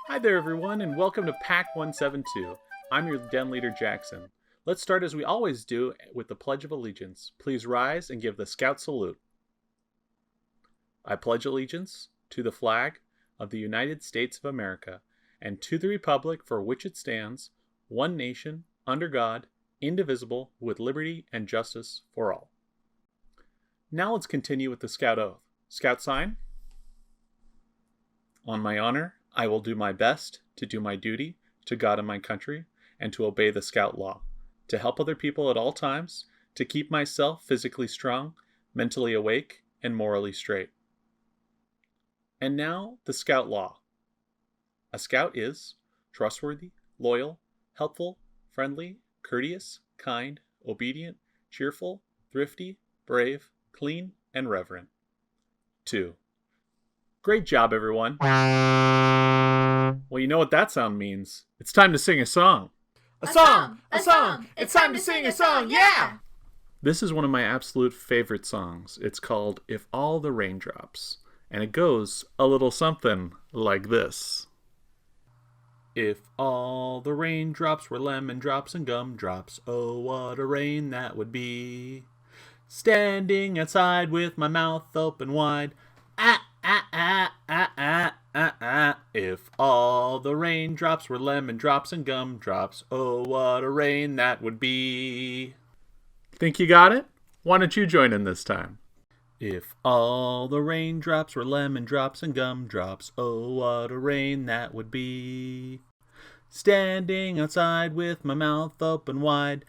Hi there everyone and welcome to Pack 172. I'm your Den Leader Jackson. Let's start as we always do with the Pledge of Allegiance. Please rise and give the Scout salute. I pledge allegiance to the flag of the United States of America and to the republic for which it stands, one nation, under God, indivisible, with liberty and justice for all. Now let's continue with the Scout Oath. Scout sign. On my honor, I will do my best to do my duty to God and my country, and to obey the Scout law, to help other people at all times, to keep myself physically strong, mentally awake, and morally straight. And now, the Scout law. A Scout is trustworthy, loyal, helpful, friendly, courteous, kind, obedient, cheerful, thrifty, brave, clean, and reverent. 2. Great job, everyone. Well, you know what that sound means. It's time to sing a song. A song! It's time to sing a song, yeah! This is one of my absolute favorite songs. It's called If All the Raindrops. And it goes a little something like this. If all the raindrops were lemon drops and gumdrops, oh, what a rain that would be. Standing outside with my mouth open wide, if all the raindrops were lemon drops and gumdrops, oh, what a rain that would be. Think you got it? Why don't you join in this time? If all the raindrops were lemon drops and gumdrops, oh, what a rain that would be. Standing outside with my mouth open wide,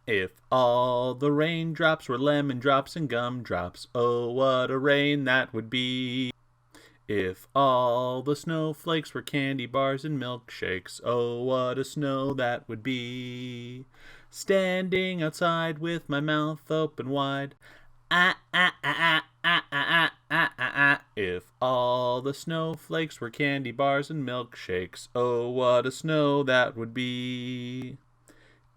if all the raindrops were lemon drops and gumdrops, oh, what a rain that would be. If all the snowflakes were candy bars and milkshakes, oh, what a snow that would be. Standing outside with my mouth open wide, if all the snowflakes were candy bars and milkshakes, oh, what a snow that would be.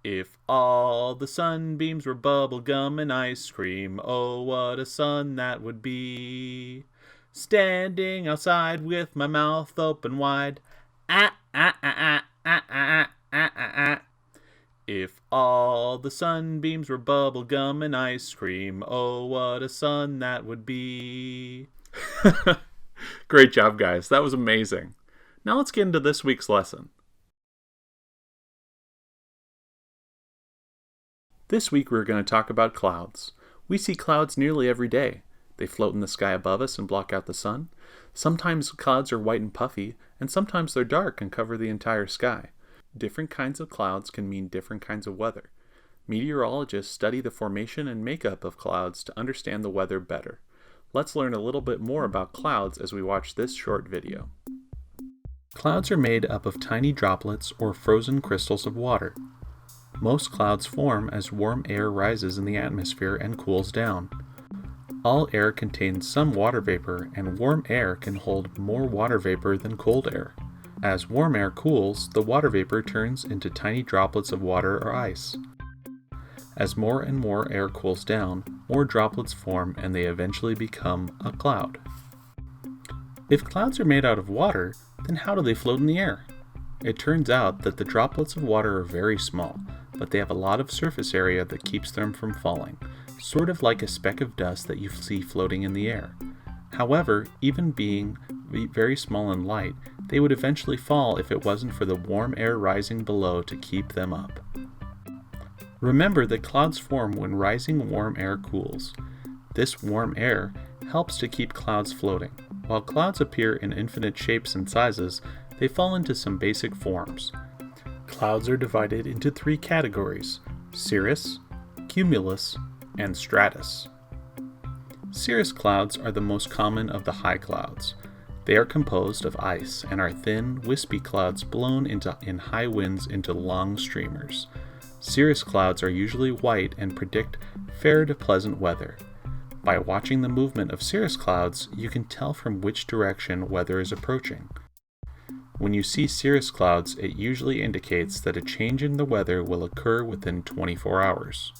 If all the sunbeams were bubble gum and ice cream, oh, what a sun that would be. Standing outside with my mouth open wide, if all the sunbeams were bubble gum and ice cream, oh, what a sun that would be. Great job, guys. That was amazing. Now let's get into this week's lesson. This week we're going to talk about clouds. We see clouds nearly every day. They float in the sky above us and block out the sun. Sometimes clouds are white and puffy, and sometimes they're dark and cover the entire sky. Different kinds of clouds can mean different kinds of weather. Meteorologists study the formation and makeup of clouds to understand the weather better. Let's learn a little bit more about clouds as we watch this short video. Clouds are made up of tiny droplets or frozen crystals of water. Most clouds form as warm air rises in the atmosphere and cools down. All air contains some water vapor, and warm air can hold more water vapor than cold air. As warm air cools, the water vapor turns into tiny droplets of water or ice. As more and more air cools down, more droplets form and they eventually become a cloud. If clouds are made out of water, then how do they float in the air? It turns out that the droplets of water are very small, but they have a lot of surface area that keeps them from falling, sort of like a speck of dust that you see floating in the air. However, even being very small and light, they would eventually fall if it wasn't for the warm air rising below to keep them up. Remember that clouds form when rising warm air cools. This warm air helps to keep clouds floating. While clouds appear in infinite shapes and sizes, they fall into some basic forms. Clouds are divided into 3 categories: cirrus, cumulus, and stratus. Cirrus clouds are the most common of the high clouds. They are composed of ice and are thin, wispy clouds blown in high winds into long streamers. Cirrus clouds are usually white and predict fair to pleasant weather. By watching the movement of cirrus clouds, you can tell from which direction weather is approaching. When you see cirrus clouds, it usually indicates that a change in the weather will occur within 24 hours.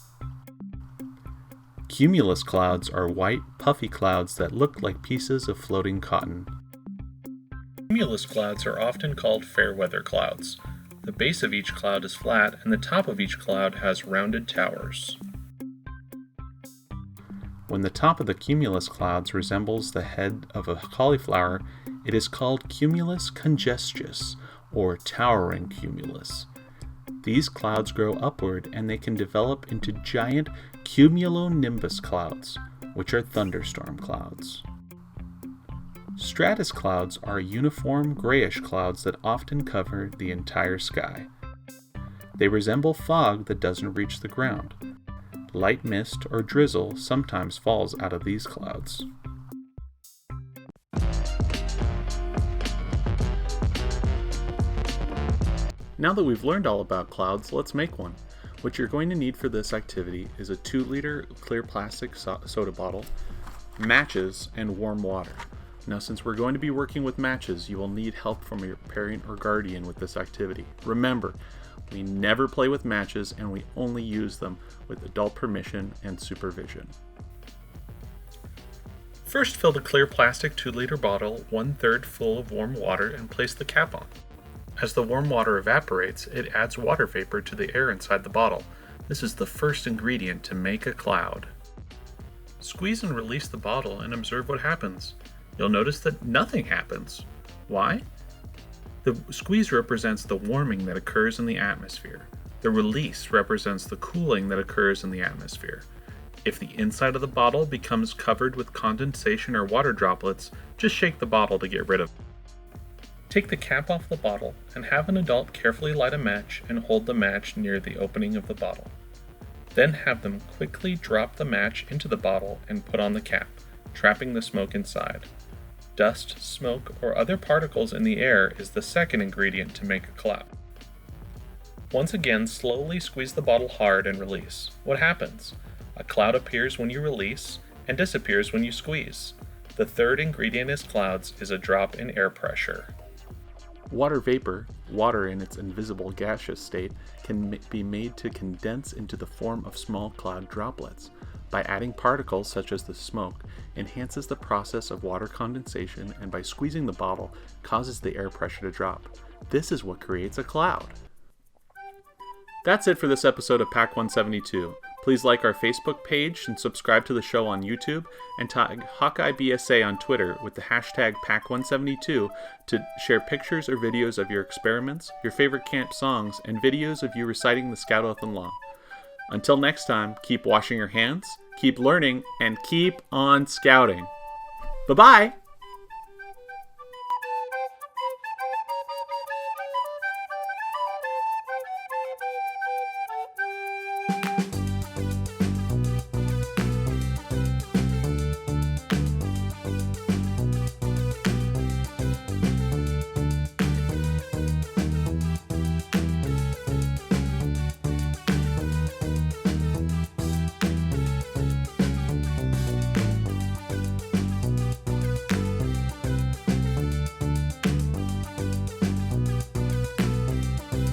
Cumulus clouds are white, puffy clouds that look like pieces of floating cotton. Cumulus clouds are often called fair weather clouds. The base of each cloud is flat, and the top of each cloud has rounded towers. When the top of the cumulus clouds resembles the head of a cauliflower, it is called cumulus congestus, or towering cumulus. These clouds grow upward and they can develop into giant cumulonimbus clouds, which are thunderstorm clouds. Stratus clouds are uniform grayish clouds that often cover the entire sky. They resemble fog that doesn't reach the ground. Light mist or drizzle sometimes falls out of these clouds. Now that we've learned all about clouds, let's make one. What you're going to need for this activity is a 2-liter clear plastic soda bottle, matches, and warm water. Now, since we're going to be working with matches, you will need help from your parent or guardian with this activity. Remember, we never play with matches and we only use them with adult permission and supervision. First, fill the clear plastic 2-liter bottle 1/3 full of warm water and place the cap on. As the warm water evaporates, it adds water vapor to the air inside the bottle. This is the first ingredient to make a cloud. Squeeze and release the bottle and observe what happens. You'll notice that nothing happens. Why? The squeeze represents the warming that occurs in the atmosphere. The release represents the cooling that occurs in the atmosphere. If the inside of the bottle becomes covered with condensation or water droplets, just shake the bottle to get rid of it. Take the cap off the bottle and have an adult carefully light a match and hold the match near the opening of the bottle. Then have them quickly drop the match into the bottle and put on the cap, trapping the smoke inside. Dust, smoke, or other particles in the air is the second ingredient to make a cloud. Once again, slowly squeeze the bottle hard and release. What happens? A cloud appears when you release and disappears when you squeeze. The third ingredient in clouds is a drop in air pressure. Water vapor, water in its invisible gaseous state, can be made to condense into the form of small cloud droplets. By adding particles such as the smoke, enhances the process of water condensation, and by squeezing the bottle, causes the air pressure to drop. This is what creates a cloud. That's it for this episode of Pack 172. Please like our Facebook page and subscribe to the show on YouTube, and tag Hawkeye BSA on Twitter with the hashtag Pack172 to share pictures or videos of your experiments, your favorite camp songs, and videos of you reciting the Scout Oath and Law. Until next time, keep washing your hands, keep learning, and keep on scouting. Bye-bye!